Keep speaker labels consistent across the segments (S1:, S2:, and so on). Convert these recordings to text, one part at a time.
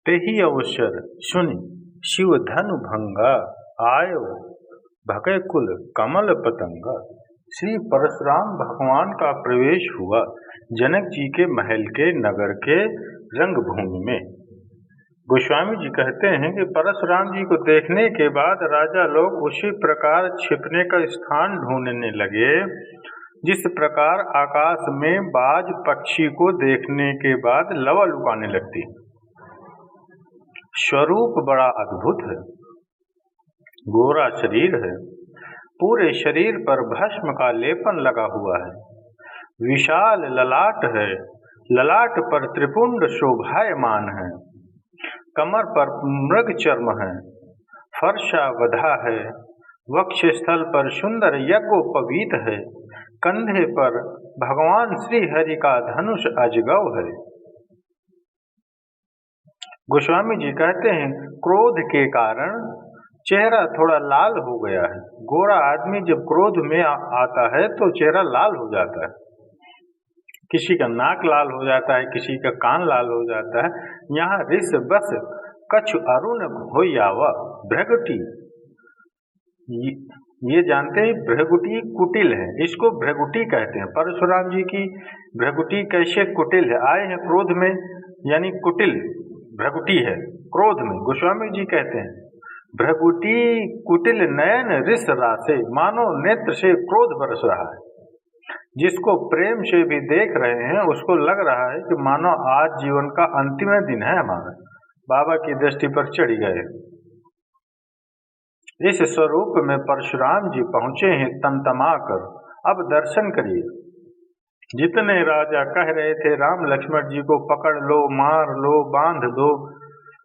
S1: तेहि अवसर सुनि शिव धनु भंगा, आयो भगय कुल कमल पतंगा। श्री परशुराम भगवान का प्रवेश हुआ जनक जी के महल के नगर के रंगभूमि में। गोस्वामी जी कहते हैं कि परशुराम जी को देखने के बाद राजा लोग उसी प्रकार छिपने का स्थान ढूंढने लगे जिस प्रकार आकाश में बाज पक्षी को देखने के बाद लवा लुकाने लगती। स्वरूप बड़ा अद्भुत है, गोरा शरीर है, पूरे शरीर पर भस्म का लेपन लगा हुआ है, विशाल ललाट है, ललाट पर त्रिपुंड शोभायमान है, कमर पर मृग चर्म है, फर्शा वधा है, वक्षस्थल पर सुंदर यज्ञोपवीत है, कंधे पर भगवान श्री हरि का धनुष अजगव है। गोस्वामी जी कहते हैं क्रोध के कारण चेहरा थोड़ा लाल हो गया है। गोरा आदमी जब क्रोध में आता है तो चेहरा लाल हो जाता है, किसी का नाक लाल हो जाता है, किसी का कान लाल हो जाता है। यहाँ ऋष बस कछु अरुण घोयावा भृगुटी, ये जानते हैं भृगुटी कुटिल है, इसको भृगुटी कहते हैं। परशुराम जी की भृगुटी कैसे कुटिल है, आए हैं क्रोध में, यानी कुटिल भृगुटी है क्रोध में। गोस्वामी जी कहते हैं भृगुटी कुटिल नयन ऋष रासे, मानो नेत्र से क्रोध बरस रहा है। जिसको प्रेम से भी देख रहे हैं उसको लग रहा है कि मानो आज जीवन का अंतिम दिन है, हमारा बाबा की दृष्टि पर चढ़ गए। इस स्वरूप में परशुराम जी पहुंचे हैं तमतमा कर। अब दर्शन करिए। जितने राजा कह रहे थे राम लक्ष्मण जी को पकड़ लो, मार लो, बांध दो,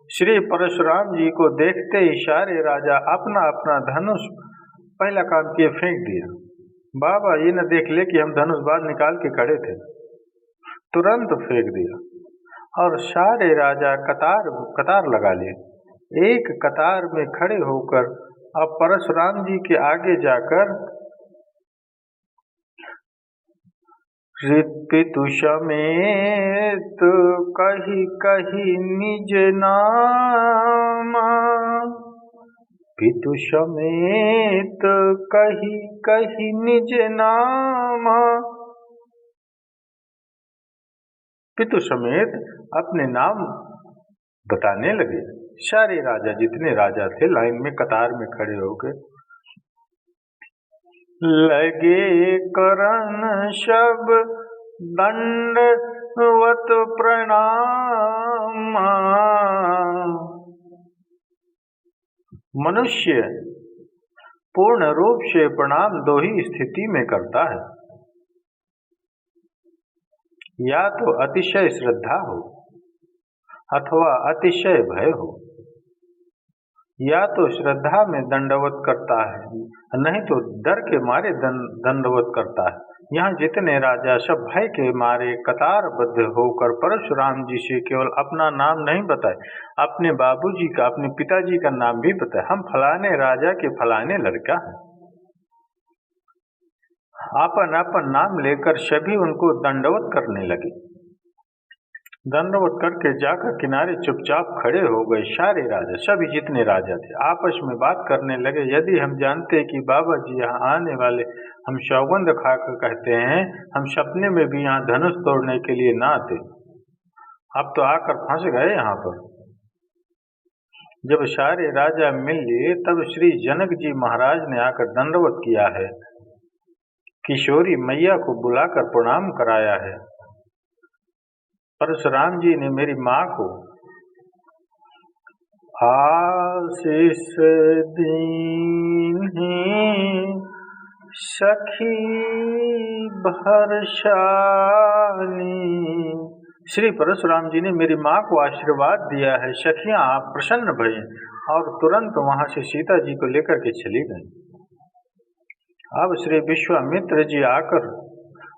S1: श्री परशुराम जी को देखते ही सारे राजा अपना अपना धनुष पहला काम किए फेंक दिया। बाबा ये न देख ले कि हम धनुष बाण निकाल के खड़े थे, तुरंत फेंक दिया और सारे राजा कतार लगा लिए। एक कतार में खड़े होकर अब परशुराम जी के आगे जाकर पितु समेत कही कही निज नामा, पितु समेत कही कही निज नामा, पितु समेत अपने नाम बताने लगे। सारे राजा जितने राजा थे लाइन में कतार में खड़े होकर लगे करन सब दंडवत प्रणाम। मनुष्य पूर्ण रूप से प्रणाम दो ही स्थिति में करता है, या तो अतिशय श्रद्धा हो अथवा अतिशय भय हो। या तो श्रद्धा में दंडवत करता है, नहीं तो डर के मारे दंडवत करता है। यहाँ जितने राजा सब भय के मारे कतारबद्ध होकर परशुराम जी से केवल अपना नाम नहीं बताए, अपने बाबूजी का, अपने पिताजी का नाम भी बताए। हम फलाने राजा के फलाने लड़का हैं। अपन अपन नाम लेकर सभी उनको दंडवत करने लगे। दंडवत करके जाकर किनारे चुपचाप खड़े हो गए। सारे राजा, सभी जितने राजा थे, आपस में बात करने लगे। यदि हम जानते कि बाबा जी यहाँ आने वाले, हम सौगंध खाकर कहते हैं हम सपने में भी यहाँ धनुष तोड़ने के लिए ना आते, अब तो आकर फंस गए यहाँ पर। जब सारे राजा मिल लिए तब श्री जनक जी महाराज ने आकर दंडवत किया है, किशोरी मैया को बुलाकर प्रणाम कराया है। परशुराम जी ने मेरी माँ को आशीष दीन्ही सखी भरसानी, श्री परशुराम जी ने मेरी माँ को आशीर्वाद दिया है। सखियां आप प्रसन्न भई और तुरंत वहां से सीता जी को लेकर के चली गई। अब श्री विश्वामित्र जी आकर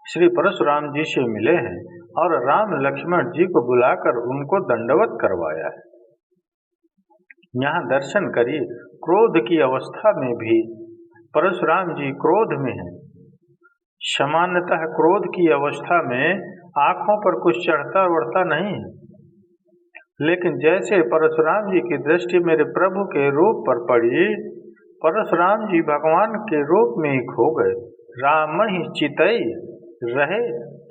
S1: श्री परशुराम जी से मिले हैं और राम लक्ष्मण जी को बुलाकर उनको दंडवत करवाया है। यहाँ दर्शन करिए, क्रोध की अवस्था में भी परशुराम जी क्रोध में हैं। सामान्यतः क्रोध की अवस्था में आंखों पर कुछ चढ़ता बढ़ता नहीं है, लेकिन जैसे परशुराम जी की दृष्टि मेरे प्रभु के रूप पर पड़ी, परशुराम जी भगवान के रूप में ही खो गए। राम ही चितई रहे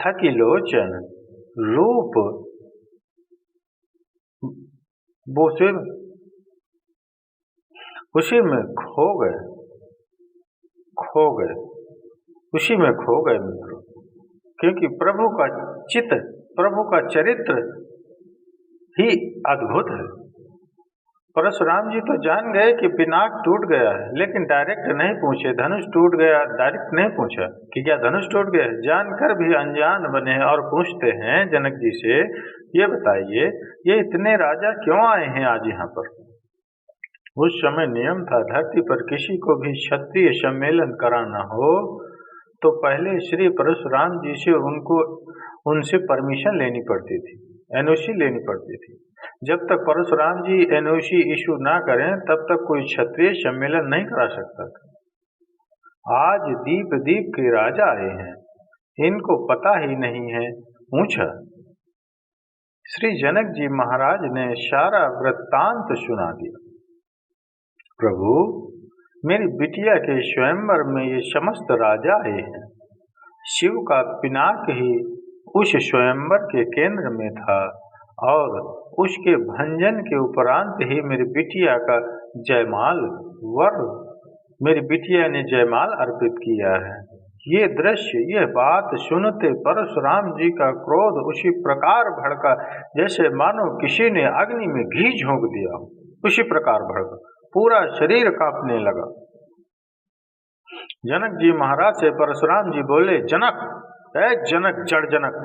S1: थकी लोचन, रूप बोसे उसी में खो गए, उसी में खो गए मित्रों। क्योंकि प्रभु का चित्त, प्रभु का चरित्र ही अद्भुत है। परशुराम जी तो जान गए कि पिनाक टूट गया है, लेकिन डायरेक्ट नहीं पूछे। धनुष टूट गया, डायरेक्ट नहीं पूछा कि क्या धनुष टूट गया है। जानकर भी अनजान बने और पूछते हैं जनक जी से, ये बताइए ये इतने राजा क्यों आए हैं आज यहाँ पर। उस समय नियम था, धरती पर किसी को भी क्षत्रिय सम्मेलन कराना हो तो पहले श्री परशुराम जी से उनसे परमिशन लेनी पड़ती थी, एनओसी लेनी पड़ती थी। जब तक परशुराम जी एनओसी इशू ना करें तब तक कोई क्षत्रिय सम्मेलन नहीं करा सकता था। आज दीप दीप के राजा आए हैं, इनको पता ही नहीं है। पूछा, श्री जनक जी महाराज ने सारा वृत्तांत सुना दिया। प्रभु, मेरी बिटिया के स्वयंवर में ये समस्त राजा आए हैं। शिव का पिनाक ही उस स्वयंवर के केंद्र में था और उसके भंजन के उपरांत ही मेरी बिटिया का जयमाल मेरी बिटिया ने जयमाल अर्पित किया है। ये दृश्य, यह बात सुनते परशुराम जी का क्रोध उसी प्रकार भड़का जैसे मानो किसी ने अग्नि में घी झोंक दिया। उसी प्रकार भड़का, पूरा शरीर कांपने लगा। जनक जी महाराज से परशुराम जी बोले, जनक, जनक, जड़ जनक,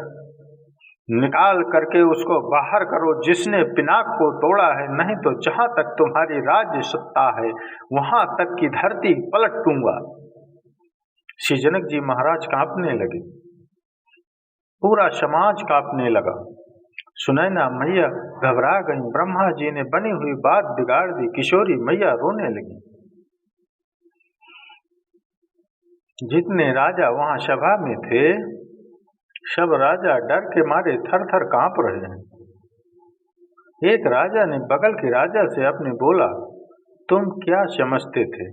S1: निकाल करके उसको बाहर करो जिसने पिनाक को तोड़ा है, नहीं तो जहां तक तुम्हारी राज्य सत्ता है वहां तक की धरती पलट दूंगा। श्री जनक जी महाराज कांपने लगे, पूरा समाज कांपने लगा। सुनैना मैया घबरा गई। ब्रह्मा जी ने बनी हुई बात बिगाड़ दी। किशोरी मैया रोने लगी। जितने राजा वहां सभा में थे सब राजा डर के मारे थर थर कांप रहे हैं। एक राजा ने बगल के राजा से अपने बोला, तुम क्या समझते थे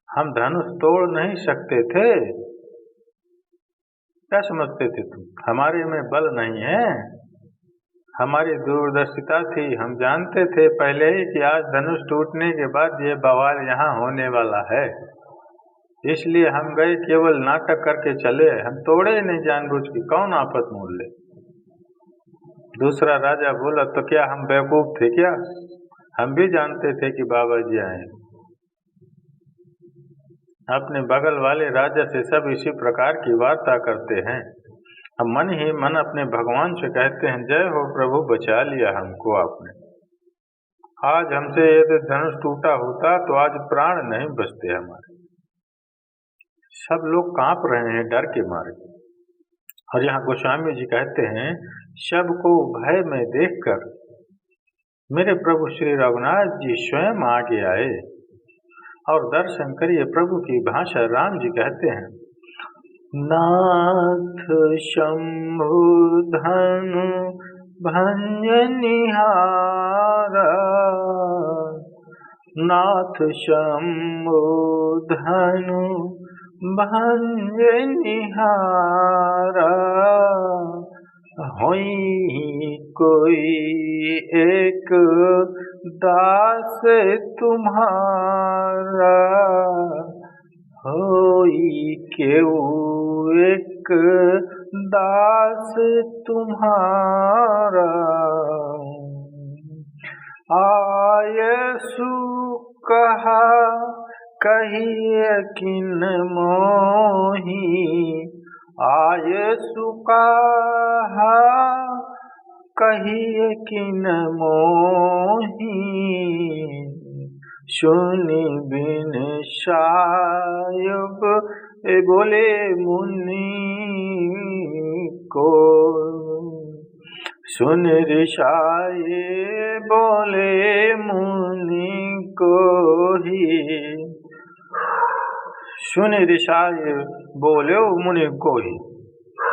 S1: हम धनुष तोड़ नहीं सकते थे? क्या समझते थे तुम? हमारे में बल नहीं है, हमारी दूरदर्शिता थी। हम जानते थे पहले ही कि आज धनुष टूटने के बाद ये बवाल यहाँ होने वाला है, इसलिए हम गए, केवल नाटक करके चले। हम तोड़े ही नहीं जानबूझ के, कौन आफत मोल ले। दूसरा राजा बोला, तो क्या हम बेवकूफ थे क्या? हम भी जानते थे कि बाबा जी आए। अपने बगल वाले राजा से सब इसी प्रकार की वार्ता करते हैं। हम मन ही मन अपने भगवान से कहते हैं, जय हो प्रभु, बचा लिया हमको आपने। आज हमसे यदि धनुष टूटा होता तो आज प्राण नहीं बचते हमारे। सब लोग कांप रहे हैं डर के मारे। और यहाँ गोस्वामी जी कहते हैं, सबको भय में देखकर मेरे प्रभु श्री रघुनाथ जी स्वयं आगे आए और दर्शन करिए। प्रभु की भाषा राम जी कहते हैं, नाथ शंभु धनु भंजनिहारा, नाथ शंभु धनु भंजनिहारा, होई कोई एक दास तुम्हारा, होई केऊ एक दास तुम्हारा, आयसु कहा कहिए किन मोही, आयसु कहा कहिए किन मोही, सुनि बिन सायुब बोले मुनि को, सुन ऋषाए बोले मुनि को ही, सुन ऋषाए बोले मुनि को ही।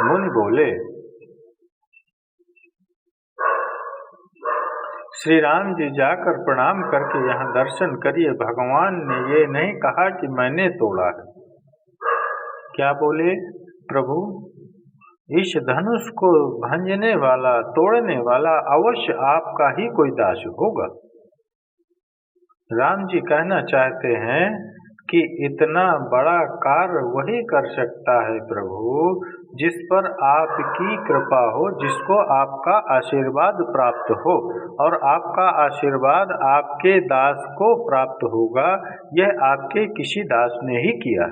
S1: मुनि बोले, श्री राम जी जाकर प्रणाम करके यहाँ दर्शन करिए। भगवान ने ये नहीं कहा कि मैंने तोड़ा है। क्या बोले प्रभु? इस धनुष को भंजने वाला, तोड़ने वाला अवश्य आपका ही कोई दास होगा। राम जी कहना चाहते हैं कि इतना बड़ा कार्य वही कर सकता है प्रभु जिस पर आपकी कृपा हो, जिसको आपका आशीर्वाद प्राप्त हो, और आपका आशीर्वाद आपके दास को प्राप्त होगा। यह आपके किसी दास ने ही किया।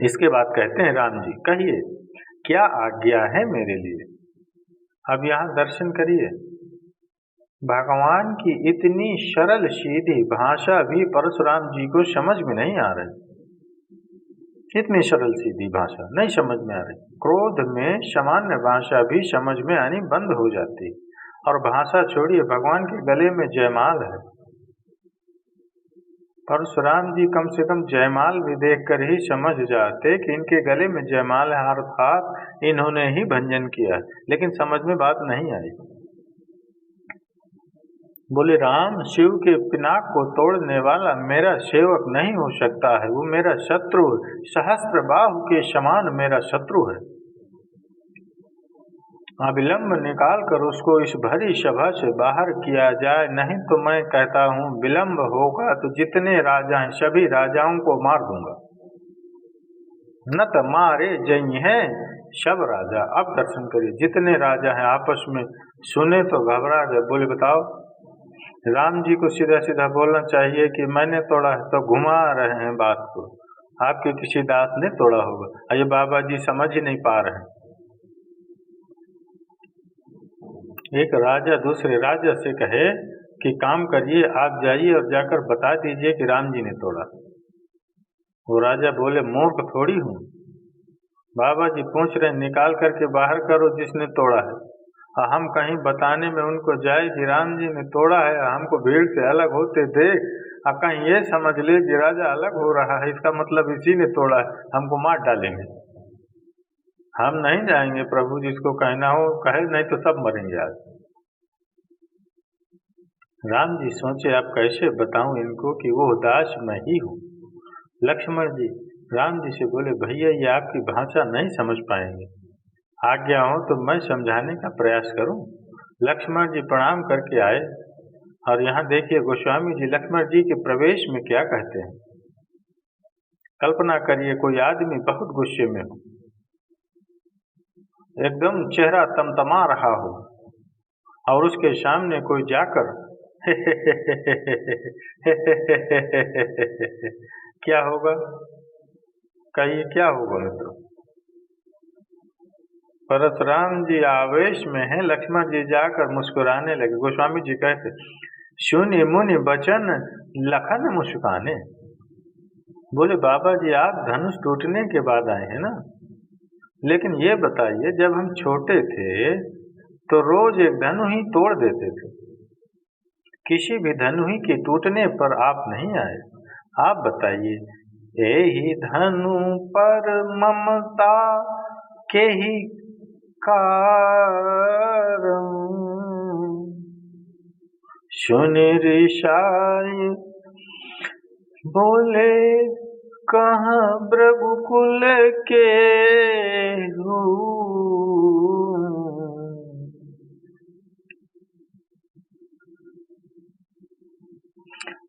S1: इसके बाद कहते हैं राम जी, कहिए क्या आज्ञा है मेरे लिए। अब यहाँ दर्शन करिए। भगवान की इतनी सरल सीधी भाषा भी परशुराम जी को समझ में नहीं आ रही। इतनी सरल सीधी भाषा नहीं समझ में आ रही। क्रोध में सामान्य भाषा भी समझ में आनी बंद हो जाती। और भाषा छोड़िए, भगवान के गले में जयमाल है। परशुराम जी कम से कम जयमाल भी देखकर ही समझ जाते कि इनके गले में जयमाल है, अर्थात इन्होंने ही भंजन किया। लेकिन समझ में बात नहीं आई। बोले राम, शिव के पिनाक को तोड़ने वाला मेरा सेवक नहीं हो सकता है। वो मेरा शत्रु, सहस्त्र बाहु के समान मेरा शत्रु है। अविलंब निकाल कर उसको इस भरी सभा से बाहर किया जाए, नहीं तो मैं कहता हूँ विलंब होगा तो जितने राजा हैं सभी राजाओं को मार दूंगा। न तो मारे जई हैं सब राजा। अब दर्शन करिए, जितने राजा हैं आपस में सुने तो घबरा गए। बोले बताओ, राम जी को सीधा सीधा बोलना चाहिए कि मैंने तोड़ा है, तो घुमा रहे हैं बात को, आपके किसी दास ने तोड़ा होगा। ये बाबा जी समझ ही नहीं पा रहे हैं। एक राजा दूसरे राजा से कहे कि काम करिए, आप जाइए और जाकर बता दीजिए कि राम जी ने तोड़ा। वो राजा बोले मूर्ख थोड़ी हूँ, बाबा जी पूछ रहे, निकाल करके बाहर करो जिसने तोड़ा है। हम कहीं बताने में उनको जाए कि राम जी ने तोड़ा है, हमको भीड़ से अलग होते देख अब कहीं ये समझ ले कि राजा अलग हो रहा है, इसका मतलब इसी ने तोड़ा है, हमको मार डालेंगे। हम नहीं जाएंगे, प्रभु जिसको कहना हो कहे, नहीं तो सब मरेंगे आज। राम जी सोचे अब कैसे बताऊं इनको कि वो दास मैं ही हूँ। लक्ष्मण जी राम जी से बोले, भैया ये आपकी भाषा नहीं समझ पाएंगे, आज्ञा हो तो मैं समझाने का प्रयास करूं। लक्ष्मण जी प्रणाम करके आए और यहाँ देखिए गोस्वामी जी लक्ष्मण जी के प्रवेश में क्या कहते हैं। कल्पना करिए कोई आदमी बहुत गुस्से में हो, एकदम चेहरा तमतमा रहा हो, और उसके सामने कोई जाकर क्या होगा? कहिए क्या होगा मित्रों? परशुराम जी आवेश में हैं, लक्ष्मण जी जाकर मुस्कुराने लगे। गोस्वामी जी कहते, सुनि मुनि बचन लखन मुस्काने। बोले बाबा जी आप धनुष टूटने के बाद आए हैं ना, लेकिन ये बताइए जब हम छोटे थे तो रोज एक धनु ही तोड़ देते थे, किसी भी धनु ही के टूटने पर आप नहीं आए। आप बताइए, यही धनु पर ममता के ही कारण सुनि ऋषाय बोले कहाँ भृगुकुल के हो।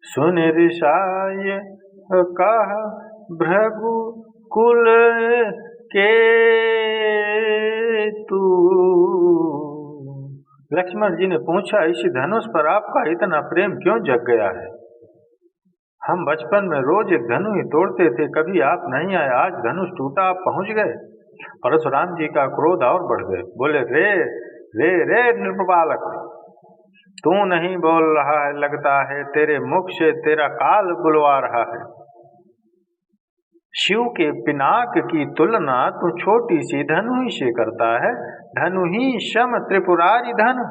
S1: सुनि ऋषाय कहा भृगुकुल के तू। लक्ष्मण जी ने पूछा, इस धनुष पर आपका इतना प्रेम क्यों जग गया है? हम बचपन में रोज एक धनु ही तोड़ते थे, कभी आप नहीं आए, आज धनुष टूटा आप पहुंच गए। परशुराम जी का क्रोध और बढ़ गए। बोले रे रे रे नृपबालक, तू नहीं बोल रहा है, लगता है तेरे मुख से तेरा काल बुलवा रहा है। शिव के पिनाक की तुलना तू छोटी सी धनु ही से करता है, धनु ही शम त्रिपुरारी धनु।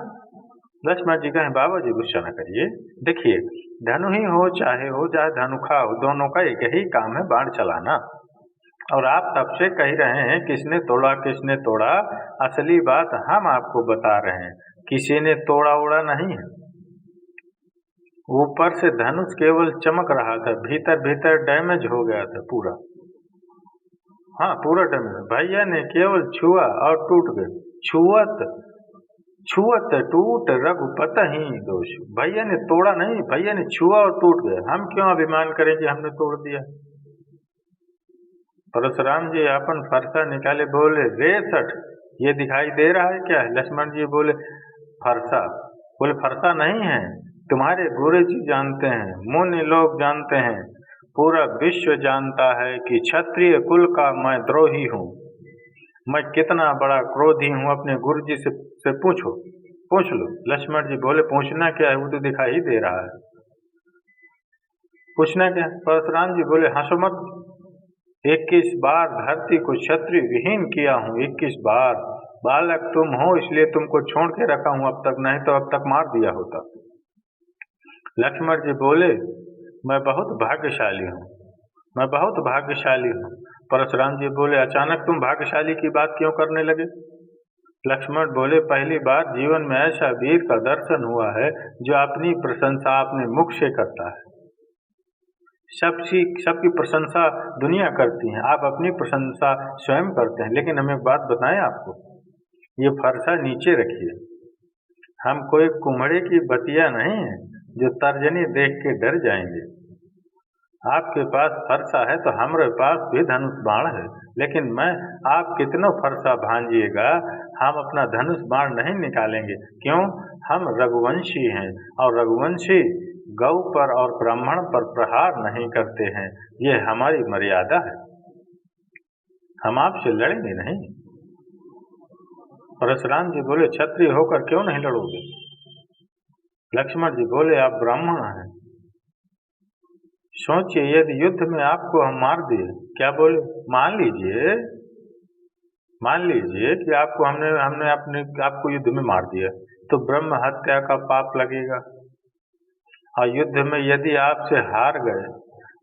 S1: लक्ष्मण जी कहें बाबा जी गुस्सा न करिए, देखिए धनु ही हो चाहे धनुखा हो, दोनों का एक ही काम है, बाण चलाना। और आप तब से कह रहे हैं किसने तोड़ा। असली बात हम आपको बता रहे हैं, किसी ने तोड़ा ओड़ा नहीं है। ऊपर से धनुष केवल चमक रहा था, भीतर भीतर डैमेज हो गया था पूरा। हाँ, पूरा डैमेज। भैया ने केवल छुआ और टूट गए। छुअत टूट रघुपत ही दोष। भैया ने तोड़ा नहीं, भैया ने छुआ और टूट गए। हम क्यों अभिमान करें कि हमने तोड़ दिया। परशुराम जी अपन फरसा निकाले, बोले रे सठ, ये दिखाई दे रहा है क्या? लक्ष्मण जी बोले फरसा। बोले फरसा नहीं है, तुम्हारे गुरु जी जानते हैं, मुनि लोग जानते हैं, पूरा विश्व जानता है कि क्षत्रिय कुल का मैं द्रोही हूँ। मैं कितना बड़ा क्रोधी हूँ, अपने गुरु जी से पूछ लो। लक्ष्मण जी बोले पूछना क्या है, वो तो दिखाई ही दे रहा है, पूछना क्या? परशुराम जी बोले हंसो मत, 21 बार धरती को क्षत्रिय विहीन किया हूँ, 21 बार। बालक तुम हो इसलिए तुमको छोड़ के रखा हूँ अब तक, नहीं तो अब तक मार दिया होता। लक्ष्मण जी बोले मैं बहुत भाग्यशाली हूँ, मैं बहुत भाग्यशाली हूँ। परशुराम जी बोले अचानक तुम भाग्यशाली की बात क्यों करने लगे? लक्ष्मण बोले पहली बार जीवन में ऐसा वीर का दर्शन हुआ है जो अपनी प्रशंसा अपने मुख से करता है। सबकी प्रशंसा दुनिया करती है, आप अपनी प्रशंसा स्वयं करते हैं। लेकिन हम एक बात बताएं आपको, ये फरसा नीचे रखिए। हम कोई कुम्हड़े की बतिया नहीं है जो तर्जनी देख के डर जाएंगे। आपके पास फरसा है तो हमारे पास भी धनुष बाण है, लेकिन आप कितनों फरसा भांजिएगा, हम अपना धनुष बाण नहीं निकालेंगे। क्यों? हम रघुवंशी हैं और रघुवंशी गौ पर और ब्राह्मण पर प्रहार नहीं करते हैं, ये हमारी मर्यादा है। हम आपसे लड़ेंगे नहीं। परशुराम जी बोले क्षत्रिय होकर क्यों नहीं लड़ोगे? लक्ष्मण जी बोले आप ब्राह्मण हैं, सोचिए यदि युद्ध में आपको हम मार दिए, क्या बोले? मान लीजिए कि हमने आपको युद्ध में मार दिया, तो ब्रह्म हत्या का पाप लगेगा। और युद्ध में यदि आपसे हार गए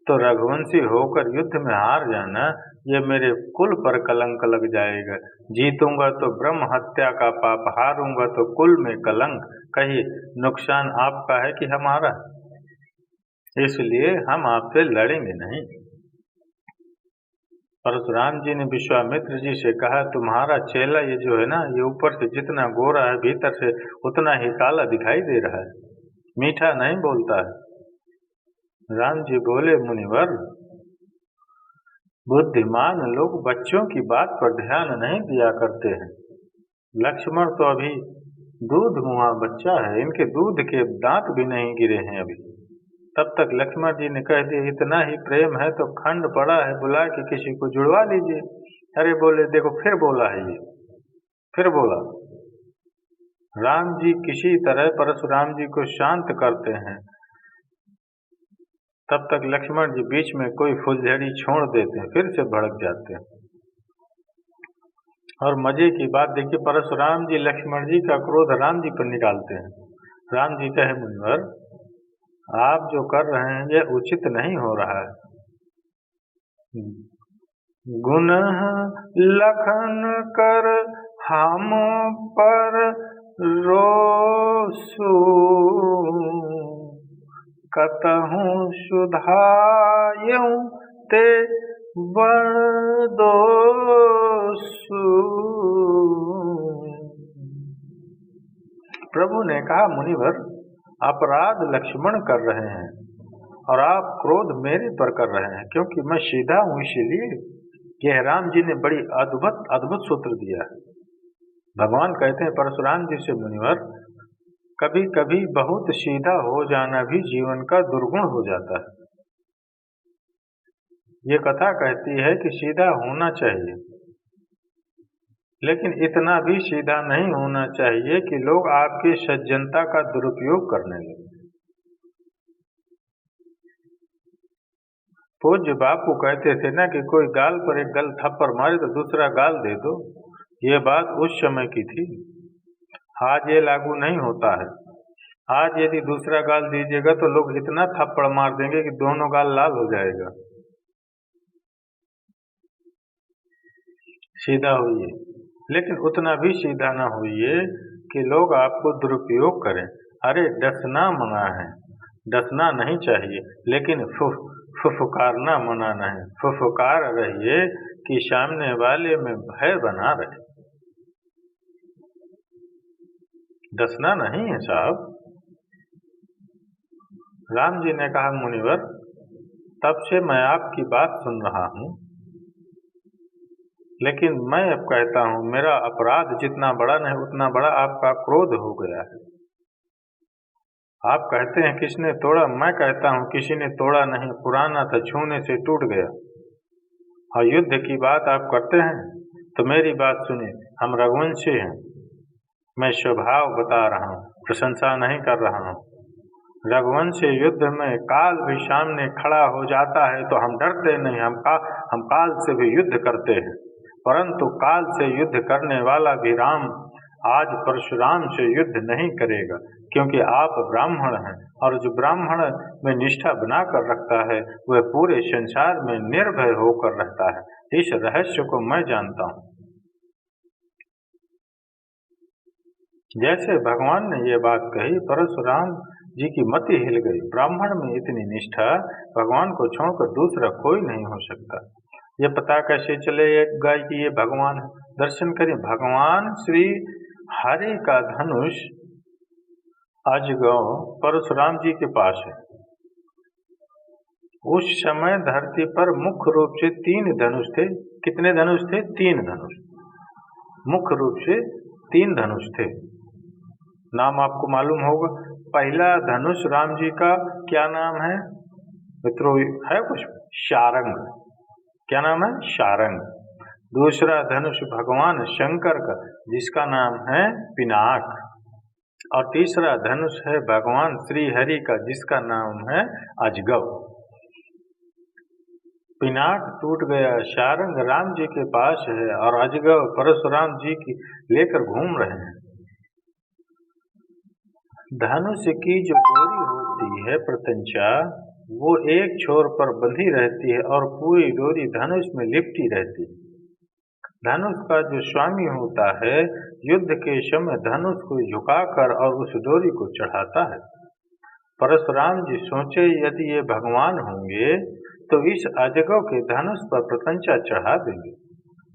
S1: तो रघुवंशी होकर युद्ध में हार जाना, ये मेरे कुल पर कलंक लग जाएगा। जीतूंगा तो ब्रह्म हत्या का पाप, हारूंगा तो कुल में कलंक। कहिए नुकसान आपका है कि हमारा? इसलिए हम आपसे लड़ेंगे नहीं। परशुराम जी ने विश्वामित्र जी से कहा तुम्हारा चेला ये जो है ना, ये ऊपर से जितना गोरा है भीतर से उतना ही काला दिखाई दे रहा है, मीठा नहीं बोलता है। राम जी बोले मुनिवर, बुद्धिमान लोग बच्चों की बात पर ध्यान नहीं दिया करते हैं। लक्ष्मण तो अभी दूध मुहा बच्चा है, इनके दूध के दांत भी नहीं गिरे हैं अभी। तब तक लक्ष्मण जी ने कह दिया इतना ही प्रेम है तो खंड पड़ा है, बुला के किसी को जुड़वा लीजिए। अरे बोले देखो फिर बोला है ये, फिर बोला। राम जी किसी तरह परशुराम जी को शांत करते हैं, तब तक लक्ष्मण जी बीच में कोई फुलझड़ी छोड़ देते हैं, फिर से भड़क जाते हैं। और मजे की बात देखिए, परशुराम जी लक्ष्मण जी का क्रोध राम जी पर निकालते हैं। राम जी कहे मुनिवर आप जो कर रहे हैं ये उचित नहीं हो रहा है। गुनह लखन कर हम पर रोसु, कतहु सुधायऊ ते बड़ दोसु। प्रभु ने कहा मुनिवर अपराध लक्ष्मण कर रहे हैं और आप क्रोध मेरे पर कर रहे हैं, क्योंकि मैं सीधा हूं। इसीलिए यह राम जी ने बड़ी अद्भुत सूत्र दिया है। भगवान कहते हैं परशुराम जी से मुनिवर कभी कभी बहुत सीधा हो जाना भी जीवन का दुर्गुण हो जाता है। ये कथा कहती है कि सीधा होना चाहिए, लेकिन इतना भी सीधा नहीं होना चाहिए कि लोग आपकी सज्जनता का दुरुपयोग करने लगे। पूज्य बापू कहते थे ना कि कोई गाल पर एक गल थप्पड़ मारे तो दूसरा गाल दे दो। ये बात उस समय की थी, आज ये लागू नहीं होता है। आज यदि दूसरा गाल दीजिएगा तो लोग इतना थप्पड़ मार देंगे कि दोनों गाल लाल हो जाएगा। सीधा होइए, लेकिन उतना भी सीधा ना होइए कि लोग आपको दुरुपयोग करें। अरे डसना मना है, डसना नहीं चाहिए, लेकिन फुफकारना मना नहीं। फुफकार रहिए कि सामने वाले में भय बना रहे, डसना नहीं है साहब। राम जी ने कहा, मुनिवर तब से मैं आपकी बात सुन रहा हूँ, लेकिन मैं अब कहता हूँ मेरा अपराध जितना बड़ा नहीं उतना बड़ा आपका क्रोध हो गया है। आप कहते हैं किसने तोड़ा, मैं कहता हूँ किसी ने तोड़ा नहीं, पुराना था, छूने से टूट गया। और युद्ध की बात आप करते हैं तो मेरी बात सुनिए, हम रघुवंशी हैं। मैं स्वभाव बता रहा हूँ, प्रशंसा नहीं कर रहा हूँ। रघुवंशी युद्ध में काल भी सामने खड़ा हो जाता है तो हम डरते नहीं, हम काल से भी युद्ध करते हैं। परंतु काल से युद्ध करने वाला भी राम आज परशुराम से युद्ध नहीं करेगा, क्योंकि आप ब्राह्मण हैं, और जो ब्राह्मण में निष्ठा बनाकर रखता है वह पूरे संसार में निर्भय होकर रहता है। इस रहस्य को मैं जानता हूँ। जैसे भगवान ने ये बात कही, परशुराम जी की मति हिल गई। ब्राह्मण में इतनी निष्ठा, भगवान को छोड़कर दूसरा कोई नहीं हो सकता। ये पता कैसे चलेगा कि ये भगवान है? दर्शन करें, भगवान श्री हरि का धनुष अजगौ परशुराम जी के पास है। उस समय धरती पर मुख्य रूप से 3 धनुष थे। कितने धनुष थे? 3 धनुष। मुख्य रूप से 3 धनुष थे। नाम आपको मालूम होगा। पहला धनुष राम जी का क्या नाम है मित्रों? है कुछ? शारंग। क्या नाम है? शारंग। दूसरा धनुष भगवान शंकर का, जिसका नाम है पिनाक। और तीसरा धनुष है भगवान श्री हरि का, जिसका नाम है अजगव। पिनाक टूट गया, शारंग राम जी के पास है, और अजगव परशुराम जी की लेकर घूम रहे हैं। धनुष की जो डोरी होती है प्रत्यंचा, वो एक छोर पर बंधी रहती है और पूरी डोरी धनुष में लिपटी रहती है। धनुष का जो स्वामी होता है, युद्ध के समय धनुष को झुकाकर और उस डोरी को चढ़ाता है। परशुराम जी सोचे, यदि ये भगवान होंगे तो इस अजगव के धनुष पर प्रत्यंचा चढ़ा देंगे।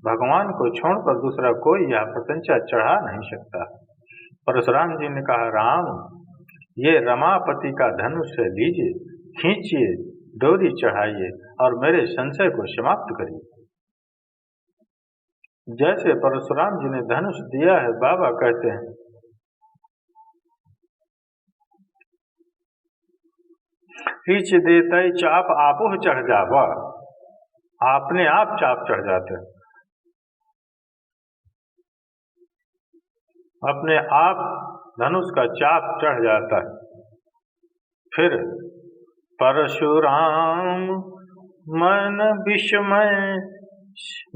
S1: भगवान को छोड़कर दूसरा कोई यह प्रत्यंचा चढ़ा नहीं सकता। परशुराम जी ने कहा, राम ये रमापति का धनुष है, लीजिए, खींचिए, डोरी चढ़ाइए और मेरे संशय को समाप्त करिए। जैसे परशुराम जी ने धनुष दिया है, बाबा कहते हैं खींच देते चाप आपोह चढ़ जावा, आपने आप चाप चढ़ जाते हैं, अपने आप धनुष का चाप चढ़ जाता है। फिर परशुराम मन विस्मय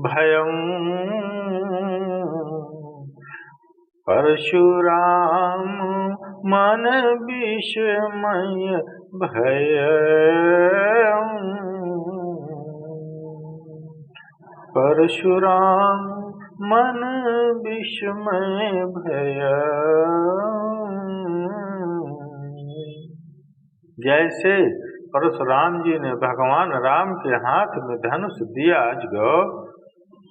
S1: भयं, परशुराम मन विस्मय भयं, परशुराम मन विस्मय भयं। जैसे परशुराम जी ने भगवान राम के हाथ में धनुष दिया अजगव,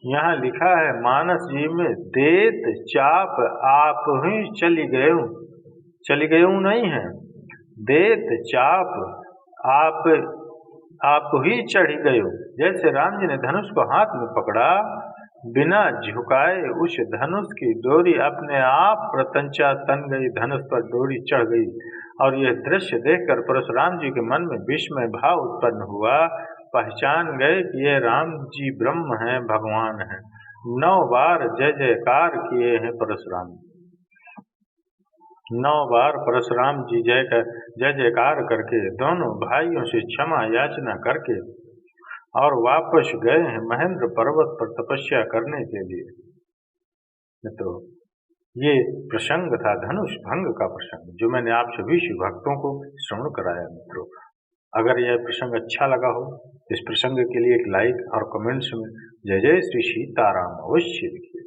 S1: यहाँ लिखा है मानस जी में, देत चाप आप ही चली गयूं नहीं है, देत चाप आप ही चढ़ी गयो। जैसे राम जी ने धनुष को हाथ में पकड़ा, बिना झुकाए उस धनुष की डोरी अपने आप प्रत्यंचा तन गई, धनुष पर डोरी चढ़ गई। और यह दृश्य देखकर परशुराम जी के मन में विस्मय भाव उत्पन्न हुआ। पहचान गए कि ये राम जी ब्रह्म हैं, भगवान हैं। 9 बार जय जयकार किए हैं परशुराम। 9 बार परशुराम जी जय जयकार करके दोनों भाइयों से क्षमा याचना करके और वापस गए हैं महेंद्र पर्वत पर तपस्या करने के लिए। तो ये प्रसंग था धनुष भंग का प्रसंग, जो मैंने आप सभी शिव भक्तों को श्रवण कराया। मित्रों, अगर यह प्रसंग अच्छा लगा हो, इस प्रसंग के लिए एक लाइक और कमेंट्स में जय जय श्री सीताराम अवश्य लिखिए।